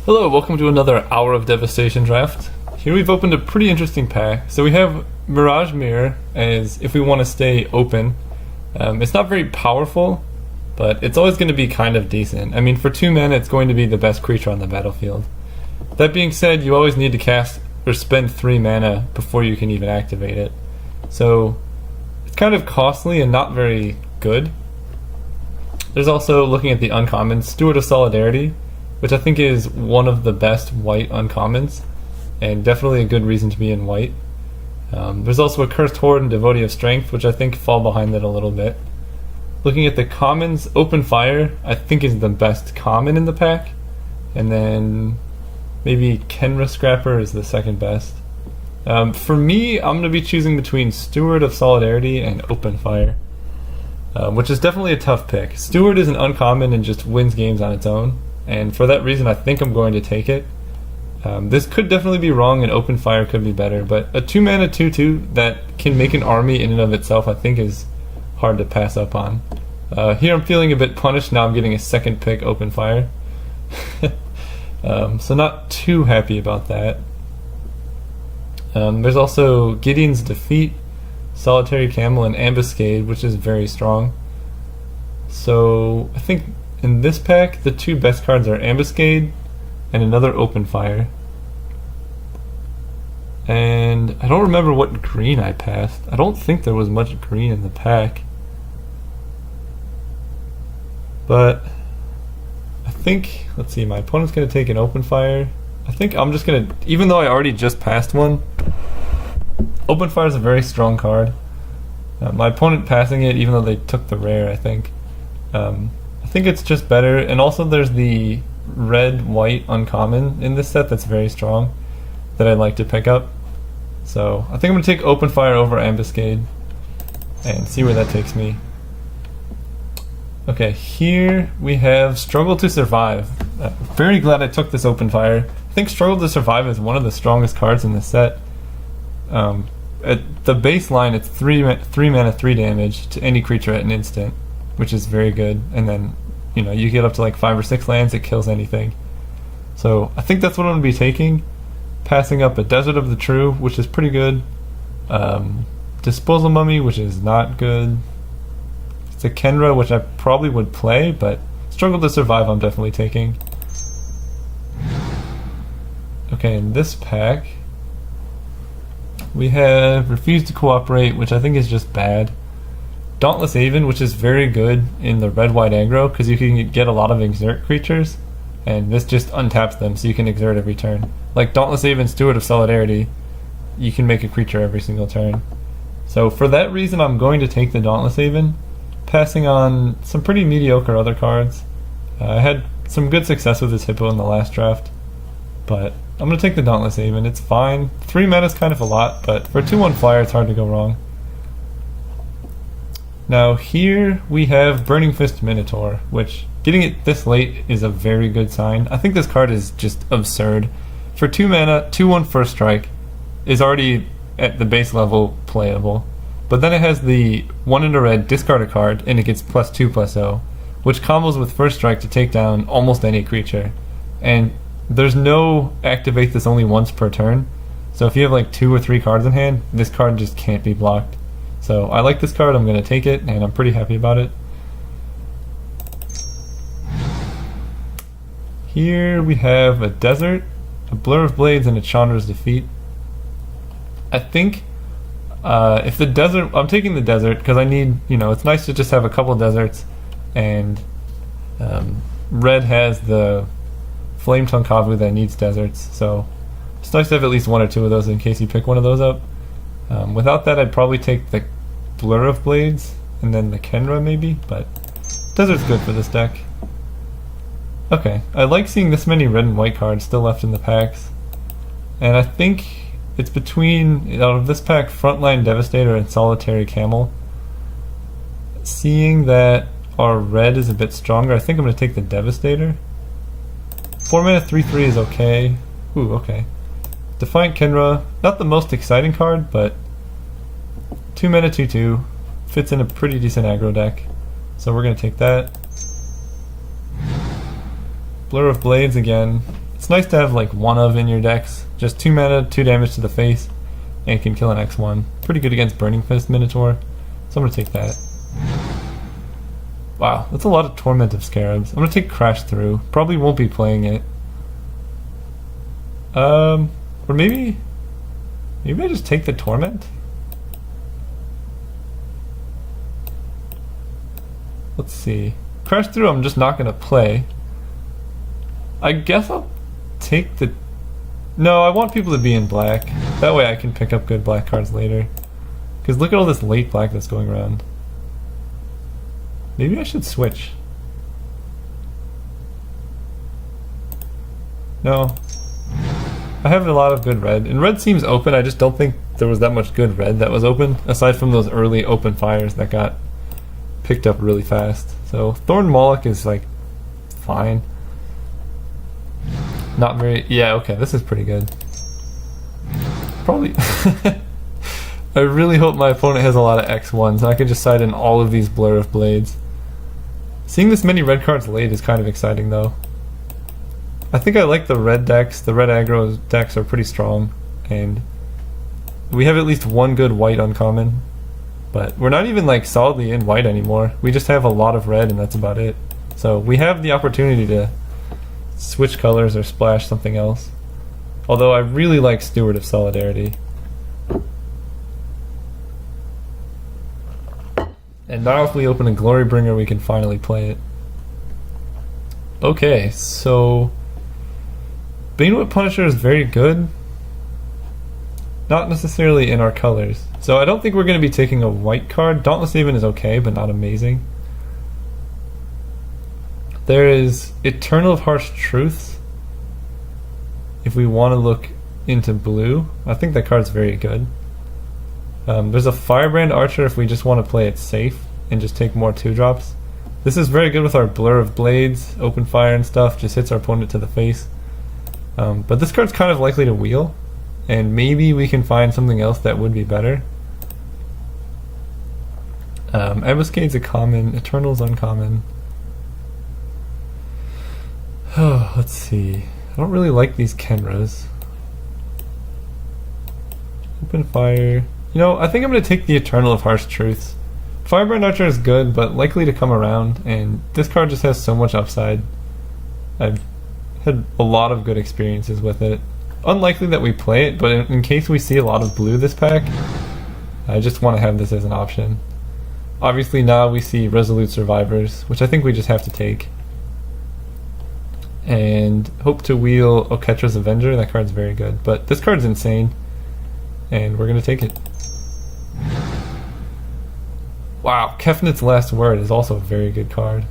Hello, welcome to another hour of Devastation draft. Here we've opened a pretty interesting pack. So we have Mirage Mirror as if we want to stay open. It's not very powerful, but it's always going to be kind of decent. I mean, for 2 mana, it's going to be the best creature on the battlefield. That being said, you always need to cast or spend 3 mana before you can even activate it. So it's kind of costly and not very good. There's also, looking at the uncommons, Steward of Solidarity, which I think is one of the best white uncommons, and definitely a good reason to be in white. There's also a Cursed Horde and Devotee of Strength, which I think fall behind that a little bit. Looking at the commons, Open Fire I think is the best common in the pack, and then maybe Kenra Scrapper is the second best. For me, I'm going to be choosing between Steward of Solidarity and Open Fire, which is definitely a tough pick. Steward is an uncommon and just wins games on its own, and for that reason I think I'm going to take it. This could definitely be wrong and Open Fire could be better, but a 2 mana 2/2 that can make an army in and of itself I think is hard to pass up on. Here I'm feeling a bit punished. Now I'm getting a second pick Open Fire. So not too happy about that. There's also Gideon's Defeat, Solitary Camel, and Ambuscade, which is very strong. So I think in this pack the 2 best cards are Ambuscade and another Open Fire. And I don't remember what green I passed. I don't think there was much green in the pack. But I think, let's see, my opponent's going to take an Open Fire. I think I'm just going to, even though I already just passed one, Open Fire is a very strong card. My opponent passing it, even though they took the rare, I think it's just better. And also there's the red-white uncommon in this set that's very strong that I'd like to pick up. So I think I'm going to take Open Fire over Ambuscade and see where that takes me. Okay, here we have Struggle to Survive. Very glad I took this Open Fire. I think Struggle to Survive is one of the strongest cards in the set. At the baseline, it's 3 mana 3 damage to any creature at an instant, which is very good. And then, you get up to like 5 or 6 lands, it kills anything. So I think that's what I'm going to be taking. Passing up a Desert of the True, which is pretty good. Disposal Mummy, which is not good. It's a Kenra, which I probably would play, but Struggle to Survive I'm definitely taking. Okay, in this pack we have Refuse to Cooperate, which I think is just bad. Dauntless Haven, which is very good in the red-white aggro, because you can get a lot of exert creatures, and this just untaps them, so you can exert every turn. Like Dauntless Haven, Steward of Solidarity, you can make a creature every single turn. So for that reason, I'm going to take the Dauntless Haven, passing on some pretty mediocre other cards. I had some good success with this Hippo in the last draft, but I'm going to take the Dauntless Haven. It's fine. 3 mana is kind of a lot, but for a 2/1 flyer, it's hard to go wrong. Now here we have Burning Fist Minotaur, which getting it this late is a very good sign. I think this card is just absurd. For 2 mana, 2/1 First Strike is already at the base level playable, but then it has the 1 in a red, discard a card, and it gets +2/+0, which combos with First Strike to take down almost any creature. And there's no activate this only once per turn, so if you have like 2 or 3 cards in hand, this card just can't be blocked. So I like this card, I'm going to take it, and I'm pretty happy about it. Here we have a Desert, a Blur of Blades, and a Chandra's Defeat. I think if the Desert, I'm taking the Desert because I need, it's nice to just have a couple deserts, and red has the Flame Tongue Kavu that needs deserts, so it's nice to have at least 1 or 2 of those in case you pick one of those up. Without that, I'd probably take the Blur of Blades and then the Kenra maybe, but Desert's good for this deck. Okay, I like seeing this many red and white cards still left in the packs, and I think it's between, out of this pack, Frontline Devastator and Solitary Camel. Seeing that our red is a bit stronger, I think I'm going to take the Devastator. 4 mana 3/3 is okay. Ooh, okay. Defiant Kenra, not the most exciting card, but 2 mana 2/2, fits in a pretty decent aggro deck. So we're going to take that. Blur of Blades again. It's nice to have like one of in your decks. Just 2 mana, 2 damage to the face, and can kill an X1. Pretty good against Burning Fist Minotaur, so I'm going to take that. Wow, that's a lot of Torment of Scarabs. I'm going to take Crash Through. Probably won't be playing it. Or maybe I just take the Torment? Let's see. Crash Through I'm just not going to play. I guess I'll take the... No, I want people to be in black. That way I can pick up good black cards later. Because look at all this late black that's going around. Maybe I should switch. No. I have a lot of good red. And red seems open, I just don't think there was that much good red that was open, aside from those early open fires that got picked up really fast. So Thorn Moloch is like fine. Not very... Yeah, okay, this is pretty good. Probably... I really hope my opponent has a lot of X1s and I can just side in all of these Blur of Blades. Seeing this many red cards late is kind of exciting though. I think I like the red decks. The red aggro decks are pretty strong, and we have at least one good white uncommon, but we're not even like solidly in white anymore. We just have a lot of red and that's about it. So we have the opportunity to switch colors or splash something else. Although I really like Steward of Solidarity. And now if we open a Glorybringer, we can finally play it. Okay, so Banewhip Punisher is very good. Not necessarily in our colors. So I don't think we're going to be taking a white card. Dauntless Haven is okay, but not amazing. There is Eternal of Harsh Truths. If we want to look into blue, I think that card's very good. There's a Firebrand Archer if we just want to play it safe and just take more 2-drops. This is very good with our Blur of Blades, open fire and stuff, just hits our opponent to the face. But this card's kind of likely to wheel, and maybe we can find something else that would be better. Ambuscade's a common, Eternal's uncommon. Oh, let's see. I don't really like these Kenras. Open fire. You know, I think I'm going to take the Eternal of Harsh Truths. Firebrand Archer is good, but likely to come around, and this card just has so much upside. I've had a lot of good experiences with it. Unlikely that we play it, but in case we see a lot of blue this pack, I just want to have this as an option. Obviously now we see Resolute Survivors, which I think we just have to take. And hope to wheel Oketra's Avenger. That card's very good, but this card's insane, and we're going to take it. Wow, Kefnit's Last Word is also a very good card.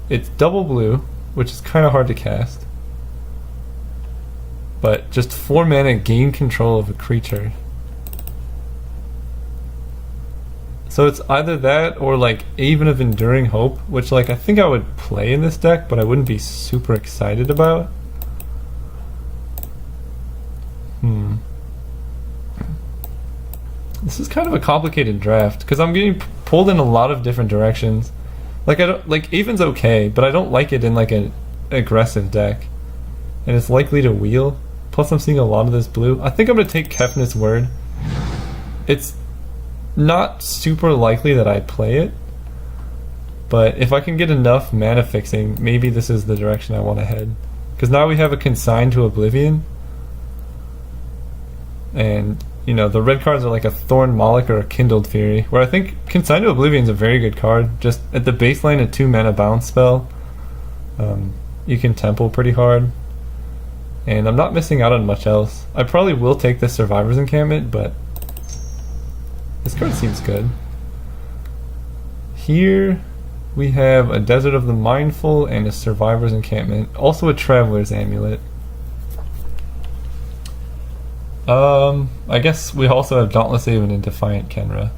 It's double blue, which is kind of hard to cast. But just 4 mana, gain control of a creature. So it's either that or like Haven of Enduring Hope, which like I think I would play in this deck, but I wouldn't be super excited about. This is kind of a complicated draft because I'm getting pulled in a lot of different directions. Like I don't like Haven's okay, but I don't like it in like an aggressive deck, and it's likely to wheel. Plus, I'm seeing a lot of this blue. I think I'm gonna take Kefnit's Word. It's not super likely that I play it, but if I can get enough mana fixing, maybe this is the direction I want to head. Because now we have a Consign to Oblivion, and you know, the red cards are like a Thorn Moloch or a Kindled Fury, where I think Consign to Oblivion is a very good card. Just at the baseline, a 2 mana bounce spell. You can temple pretty hard, and I'm not missing out on much else. I probably will take this Survivor's Encampment, but this card seems good. Here we have a Desert of the Mindful and a Survivor's Encampment, also a Traveler's Amulet. I guess we also have Dauntless Haven and Defiant Kenra.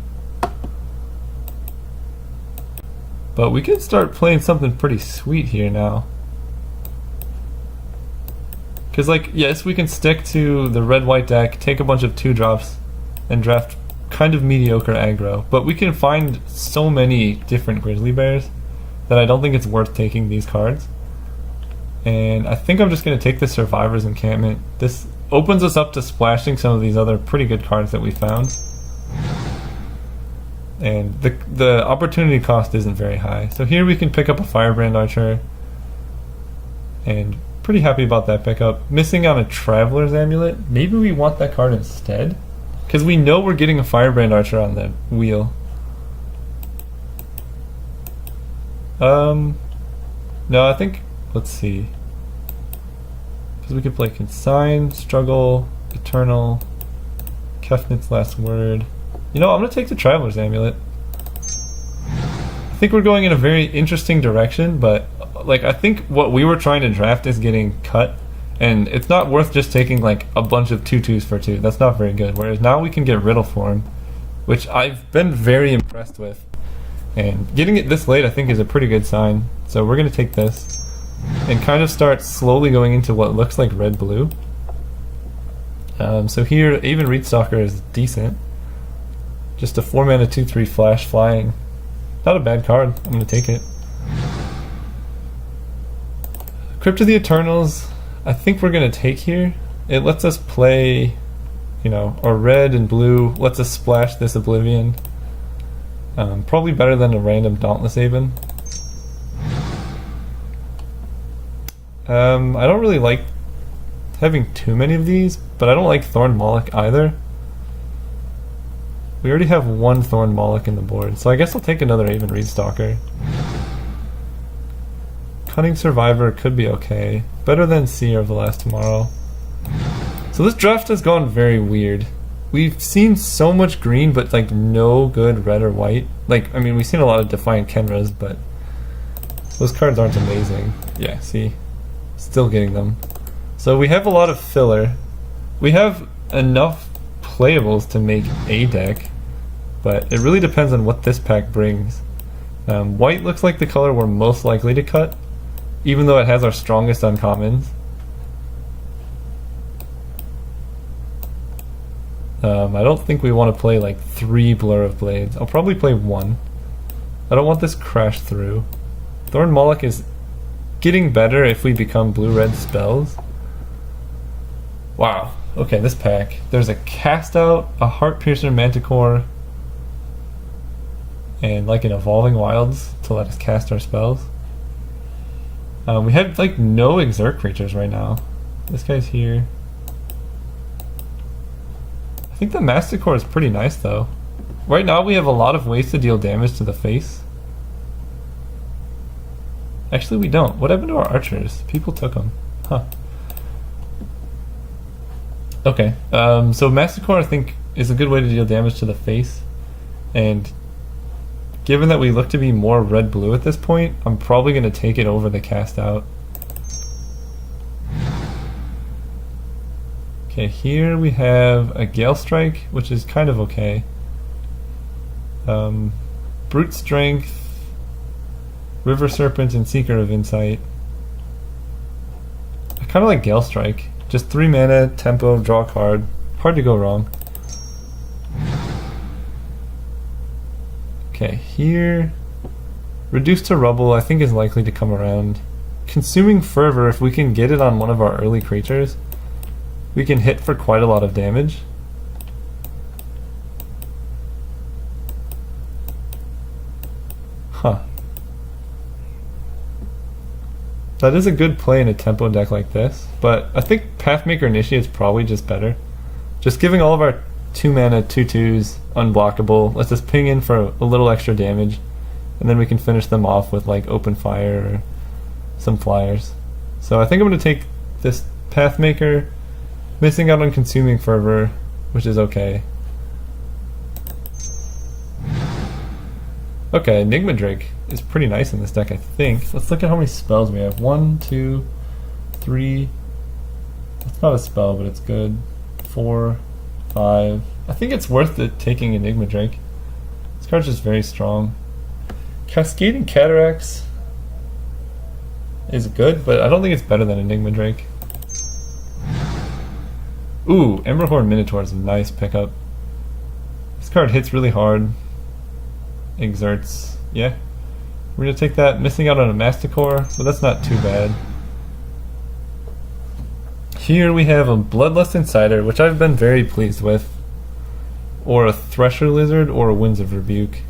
But we could start playing something pretty sweet here now. Because, like, yes, we can stick to the red-white deck, take a bunch of 2-drops, and draft kind of mediocre aggro. But we can find so many different Grizzly Bears that I don't think it's worth taking these cards. And I think I'm just going to take the Survivor's Encampment. This opens us up to splashing some of these other pretty good cards that we found. And the opportunity cost isn't very high. So here we can pick up a Firebrand Archer. And pretty happy about that pickup. Missing on a Traveler's Amulet. Maybe we want that card instead. Because we know we're getting a Firebrand Archer on the wheel. No, I think... Let's see. Because we could play Consign, Struggle, Eternal, Kefnit's Last Word. You know, I'm going to take the Traveler's Amulet. I think we're going in a very interesting direction, but like I think what we were trying to draft is getting cut, and it's not worth just taking like a bunch of 2/2s for 2. That's not very good. Whereas now we can get Riddle Form, which I've been very impressed with. And getting it this late I think is a pretty good sign. So we're going to take this and kind of start slowly going into what looks like red-blue. So here, even Reedstalker is decent. Just a 4-mana 2/3 flash flying. Not a bad card. I'm going to take it. Crypt of the Eternals, I think we're going to take here. It lets us play, you know, our red and blue. Lets us splash this Oblivion. Probably better than a random Dauntless Haven. I don't really like having too many of these, but I don't like Thorn Moloch either. We already have one Thorn Moloch in the board, so I guess I'll take another Aven Reedstalker. Cunning Survivor could be okay. Better than Seer of the Last Tomorrow. So this draft has gone very weird. We've seen so much green, but like no good red or white. Like, I mean, we've seen a lot of Defiant Kenras, but those cards aren't amazing. Yeah, see? Still getting them. So we have a lot of filler. We have enough playables to make a deck, but it really depends on what this pack brings. White looks like the color we're most likely to cut, even though it has our strongest uncommons. I don't think we want to play like 3 Blur of Blades. I'll probably play 1. I don't want this Crash Through. Thorn Moloch is getting better if we become blue-red spells. Wow. Okay, this pack. There's a Cast Out, a Heart Piercer Manticore, and like an Evolving Wilds to let us cast our spells. We have like no Exert creatures right now. This guy's here. I think the Masticore is pretty nice though. Right now we have a lot of ways to deal damage to the face. Actually we don't. What happened to our archers? People took them. Huh. Okay, so Masticore I think is a good way to deal damage to the face. And given that we look to be more red-blue at this point, I'm probably going to take it over the Cast Out. Okay, here we have a Gale Strike, which is kind of okay. Brute Strength, River Serpent, and Seeker of Insight. I kind of like Gale Strike. Just 3 mana, tempo, draw a card. Hard to go wrong. Okay, here... Reduced to Rubble I think is likely to come around. Consuming Fervor, if we can get it on one of our early creatures, we can hit for quite a lot of damage. Huh. That is a good play in a tempo deck like this, but I think Pathmaker Initiate is probably just better. Just giving all of our 2 mana 2/2s unblockable lets us ping in for a little extra damage, and then we can finish them off with like Open Fire or some flyers. So I think I'm going to take this Pathmaker, missing out on Consuming Fervor, which is okay. Okay, Enigma Drake is pretty nice in this deck, I think. Let's look at how many spells we have. 1, 2, 3. That's not a spell, but it's good. 4, 5. I think it's worth it taking Enigma Drake. This card's just very strong. Cascading Cataracts is good, but I don't think it's better than Enigma Drake. Ooh, Emberhorn Minotaur is a nice pickup. This card hits really hard. Exerts. Yeah. We're going to take that. Missing out on a Masticore, but that's not too bad. Here we have a Bloodlust Insider, which I've been very pleased with. Or a Thresher Lizard, or a Winds of Rebuke.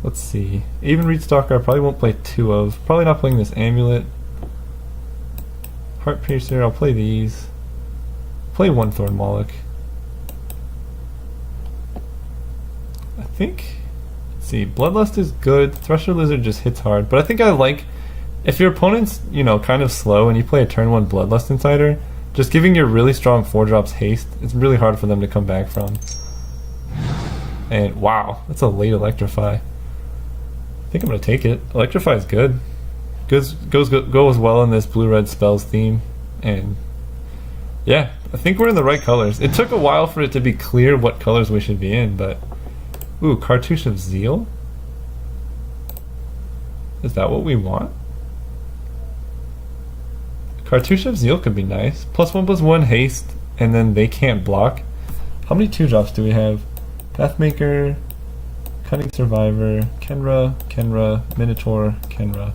Let's see. Even Reed Stalker I probably won't play 2 of. Probably not playing this Amulet. Heart Piercer, I'll play these. Play 1 Thorn Moloch. I think... Let's see, Bloodlust is good. Thresher Lizard just hits hard. But I think I like... If your opponent's, you know, kind of slow and you play a turn 1 Bloodlust Insider, just giving your really strong 4-drops haste, it's really hard for them to come back from. And wow, that's a late Electrify. I think I'm going to take it. Electrify is good. Goes well in this blue-red spells theme. And yeah, I think we're in the right colors. It took a while for it to be clear what colors we should be in, but... Ooh, Cartouche of Zeal? Is that what we want? Cartouche of Zeal could be nice. +1/+1 haste, and then they can't block. How many 2-drops do we have? Pathmaker, Cunning Survivor, Kenra, Minotaur, Kenra.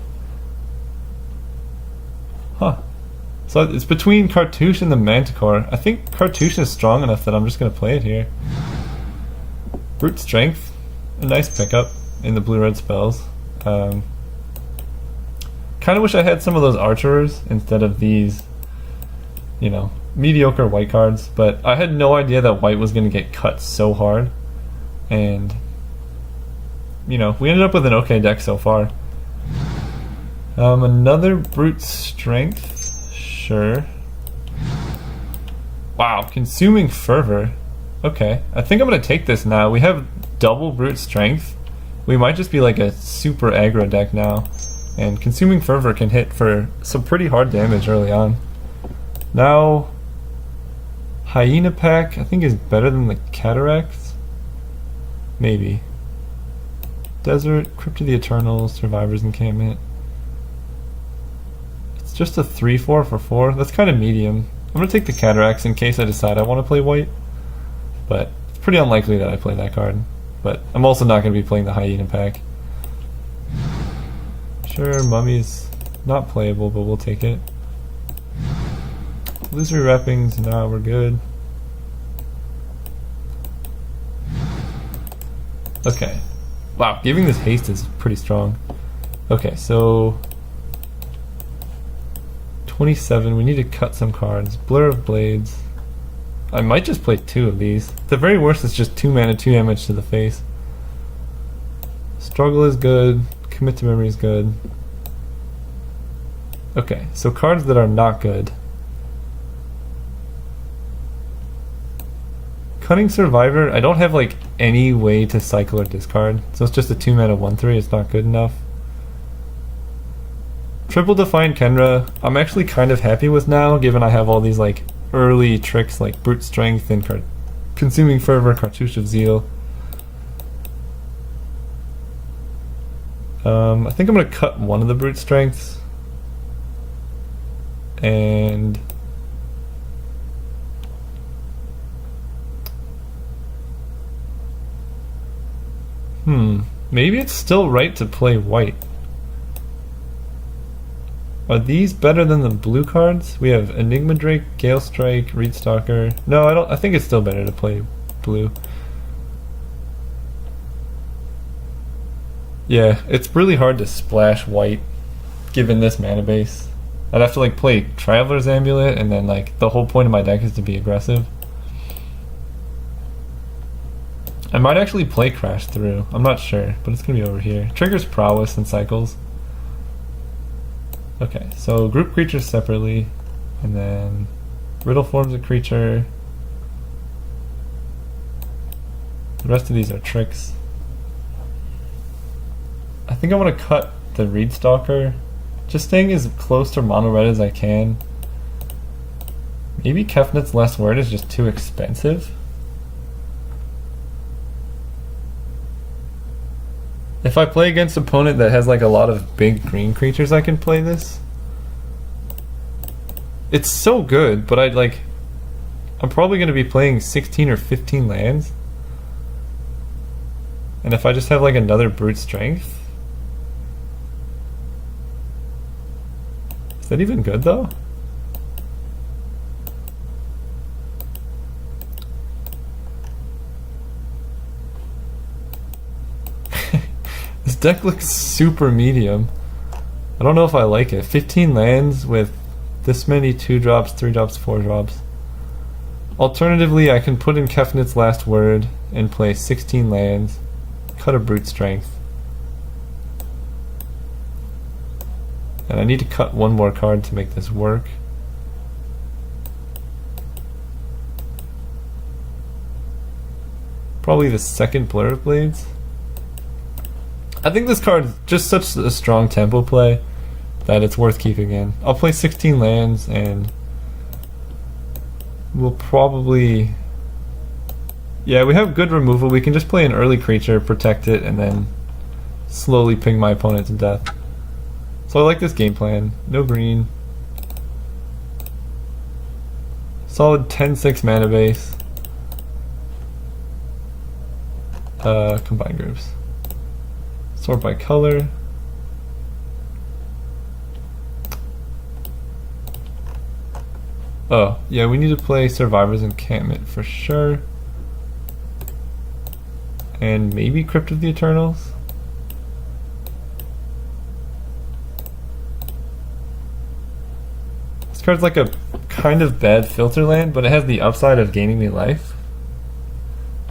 Huh. So it's between Cartouche and the Manticore. I think Cartouche is strong enough that I'm just going to play it here. Brute Strength, a nice pickup in the blue-red spells. Kind of wish I had some of those Archerers instead of these, you know, mediocre white cards, but I had no idea that white was going to get cut so hard. And, you know, we ended up with an okay deck so far. Another Brute Strength, sure. Wow, Consuming Fervor. Okay, I think I'm going to take this now. We have double Brute Strength. We might just be like a super aggro deck now. And Consuming Fervor can hit for some pretty hard damage early on. Now, Hyena Pack I think is better than the Cataracts. Maybe. Desert, Crypt of the Eternal, Survivor's Encampment. It's just a 3/4 for 4. That's kind of medium. I'm going to take the Cataracts in case I decide I want to play white. But it's pretty unlikely that I play that card. But I'm also not going to be playing the Hyena Pack. Sure, Mummy's not playable, but we'll take it. Illusory Wrappings, nah, we're good. Okay. Wow, giving this haste is pretty strong. Okay, so 27, we need to cut some cards. Blur of Blades. I might just play 2 of these. At the very worst, it's just 2 mana, 2 damage to the face. Struggle is good. Commit to Memory is good. Okay, so cards that are not good. Cunning Survivor, I don't have like any way to cycle or discard, so it's just a 2 mana 1/3, it's not good enough. Triple Defiant Kenra, I'm actually kind of happy with now, given I have all these like early tricks like Brute Strength and Consuming Fervor, Cartouche of Zeal. I think I'm going to cut one of the Brute Strengths. And maybe it's still right to play white. Are these better than the blue cards? We have Enigma Drake, Gale Strike, Reed Stalker. No, I don't. I think it's still better to play blue. Yeah, it's really hard to splash white given this mana base. I'd have to like play Traveler's Amulet, and then like the whole point of my deck is to be aggressive. I might actually play Crash Through. I'm not sure, but it's gonna be over here. Triggers Prowess and cycles. Okay, so group creatures separately, and then Riddle forms a creature. The rest of these are tricks. I think I want to cut the Reed Stalker. Just staying as close to mono red as I can. Maybe Kefnet's Last Word is just too expensive. If I play against an opponent that has like a lot of big green creatures, I can play this. It's so good, but I'm probably going to be playing 16 or 15 lands. And if I just have like another Brute Strength, is that even good though? deck looks super medium. I don't know if I like it. 15 lands with this many 2-drops, 3-drops, 4-drops. Alternatively, I can put in Kefnit's Last Word and play 16 lands, cut a Brute Strength. And I need to cut one more card to make this work. Probably the second Blur of Blades. I think this card is just such a strong tempo play that it's worth keeping in. I'll play 16 lands and we'll probably... Yeah, we have good removal. We can just play an early creature, protect it, and then slowly ping my opponent to death. So I like this game plan. No green. Solid 10-6 mana base. Combine groups. Sort by color. Oh, yeah, we need to play Survivor's Encampment for sure. And maybe Crypt of the Eternals. This card's like a kind of bad filter land, but it has the upside of gaining me life.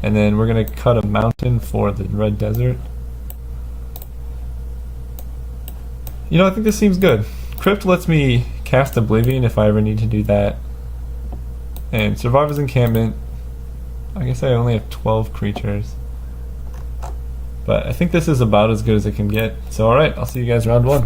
And then we're gonna cut a mountain for the Red Desert. You know, I think this seems good. Crypt lets me cast Oblivion if I ever need to do that. And Survivor's Encampment, I guess I only have 12 creatures. But I think this is about as good as it can get. So alright, I'll see you guys round 1.